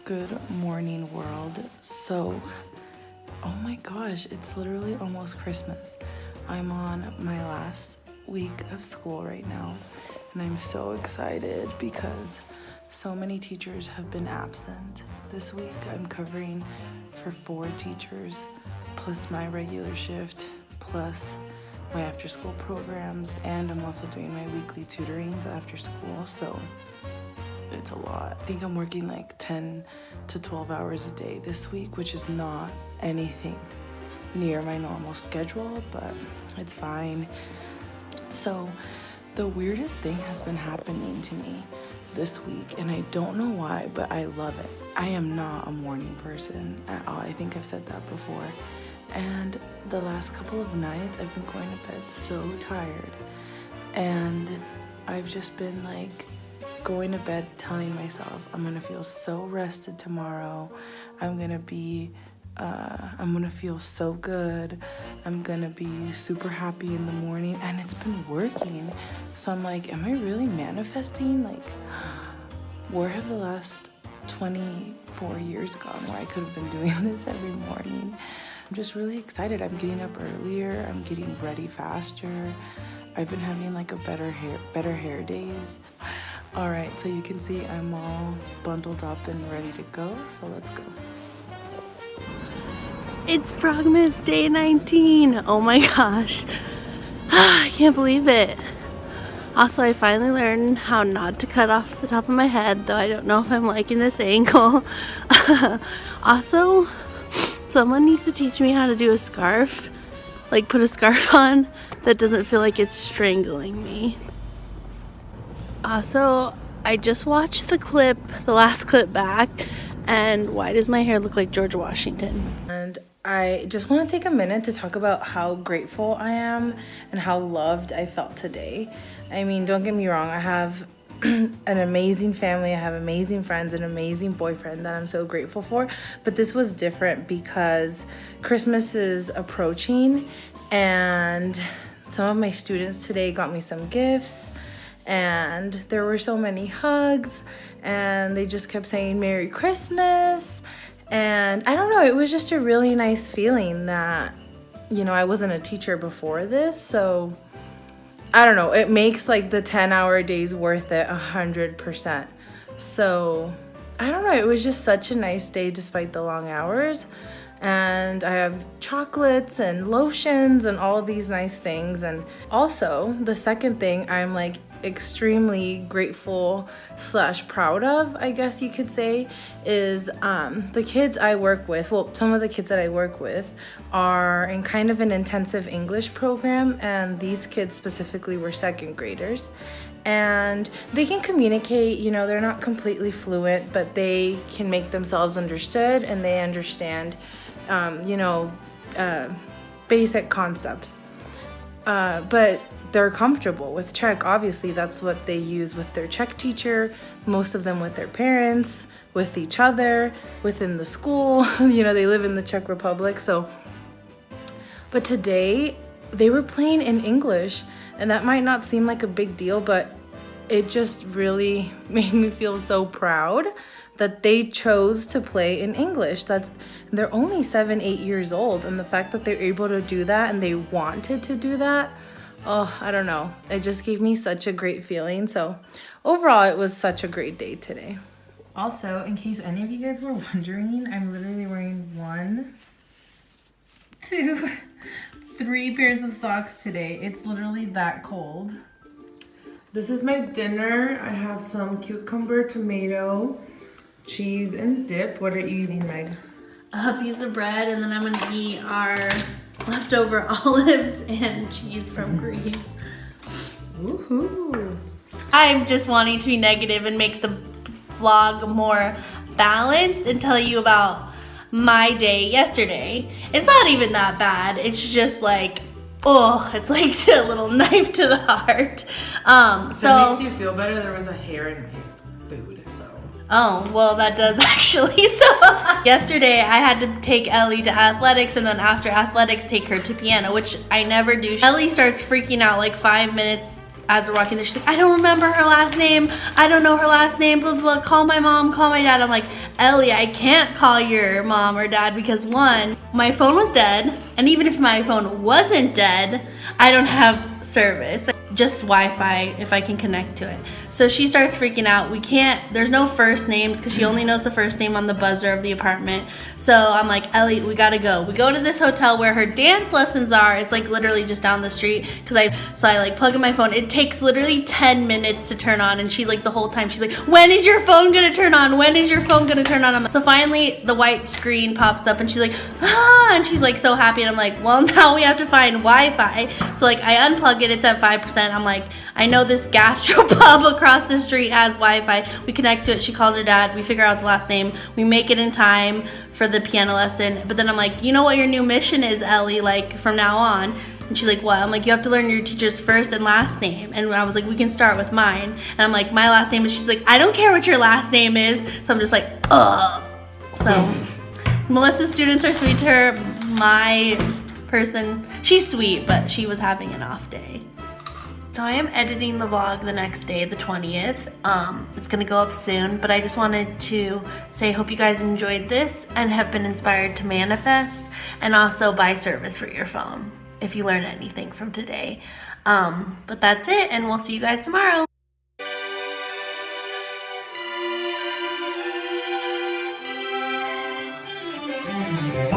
Good morning, world. So, oh my gosh, it's literally almost Christmas. I'm on my last week of school right now, and I'm so excited because so many teachers have been absent. This week, I'm covering for 4 teachers, plus my regular shift, plus my after-school programs, and I'm also doing my weekly tutorings after school, so it's a lot. I think I'm working like 10 to 12 hours a day this week, which is not anything near my normal schedule, but it's fine. So the weirdest thing has been happening to me this week, and I don't know why, but I love it. I am not a morning person at all. I think I've said that before. And the last couple of nights, I've been going to bed so tired, and I've just been like going to bed telling myself I'm gonna feel so rested tomorrow. I'm gonna feel so good. I'm gonna be super happy in the morning, and it's been working. So I'm like, am I really manifesting? Like, where have the last 24 years gone where I could have been doing this every morning? I'm just really excited. I'm getting up earlier. I'm getting ready faster. I've been having like a better hair days. All right, so you can see I'm all bundled up and ready to go, so let's go. It's Praguemas day 19. Oh my gosh. I can't believe it. Also, I finally learned how not to cut off the top of my head, though I don't know if I'm liking this angle. Also, someone needs to teach me how to do a scarf. Like, put a scarf on that doesn't feel like it's strangling me. Also, I just watched the last clip back, and why does my hair look like George Washington? And I just want to take a minute to talk about how grateful I am and how loved I felt today. I mean, don't get me wrong, I have an amazing family, I have amazing friends, an amazing boyfriend that I'm so grateful for, but this was different because Christmas is approaching, and some of my students today got me some gifts, and there were so many hugs, and they just kept saying Merry Christmas. And I don't know, it was just a really nice feeling that, you know, I wasn't a teacher before this, so I don't know, it makes like the 10-hour days worth it 100%. So I don't know, it was just such a nice day despite the long hours. And I have chocolates and lotions and all of these nice things. And also the second thing I'm like extremely grateful / proud of, I guess you could say, is the kids I work with. Well, some of the kids that I work with are in kind of an intensive English program, and these kids specifically were 2nd graders. And they can communicate, you know, they're not completely fluent, but they can make themselves understood, and they understand basic concepts. But they're comfortable with Czech. Obviously, that's what they use with their Czech teacher, most of them with their parents, with each other, within the school. You know, they live in the Czech Republic. So, but today they were playing in English, and that might not seem like a big deal, but it just really made me feel so proud that they chose to play in English. They're only 7-8 years old, and the fact that they're able to do that and they wanted to do that, oh, I don't know. It just gave me such a great feeling. So overall, it was such a great day today. Also, in case any of you guys were wondering, I'm literally wearing 1, 2, 3 pairs of socks today. It's literally that cold. This is my dinner. I have some cucumber, tomato, cheese, and dip. What are you eating, Meg? A piece of bread, and then I'm gonna eat our leftover olives and cheese from Greece. Woohoo! I'm just wanting to be negative and make the vlog more balanced and tell you about my day yesterday. It's not even that bad. It's just like, oh, it's like a little knife to the heart. If it makes you feel better, there was a hair in my food, so. Oh, well, that does actually. So yesterday I had to take Ellie to athletics, and then after athletics take her to piano, which I never do. Ellie starts freaking out like 5 minutes as we're walking there, she's like, I don't remember her last name. I don't know her last name, blah, blah, blah. Call my mom, call my dad. I'm like, Ellie, I can't call your mom or dad because one, my phone was dead. And even if my phone wasn't dead, I don't have service. Just Wi-Fi if I can connect to it. So she starts freaking out. We can't, there's no first names because she only knows the first name on the buzzer of the apartment. So I'm like, Ellie, we gotta go. We go to this hotel where her dance lessons are. It's like literally just down the street. So I like plug in my phone. It takes literally 10 minutes to turn on. And she's like the whole time, she's like, when is your phone gonna turn on? When is your phone gonna turn on? So finally the white screen pops up and she's like, ah, and she's like so happy. And I'm like, well, now we have to find Wi-Fi. So like I unplug it, it's at 5%. I'm like, I know this gastro pub across the street has Wi-Fi. We connect to it. She calls her dad. We figure out the last name. We make it in time for the piano lesson. But then I'm like, you know what your new mission is, Ellie, like from now on? And she's like, what? I'm like, you have to learn your teacher's first and last name. And I was like, we can start with mine. And I'm like, my last name is, she's like, I don't care what your last name is. So I'm just like, ugh. So Melissa's students are sweet to her. My person, she's sweet, but she was having an off day. So I am editing the vlog the next day, the 20th. It's gonna go up soon, but I just wanted to say I hope you guys enjoyed this and have been inspired to manifest and also buy service for your phone if you learned anything from today. But that's it, and we'll see you guys tomorrow.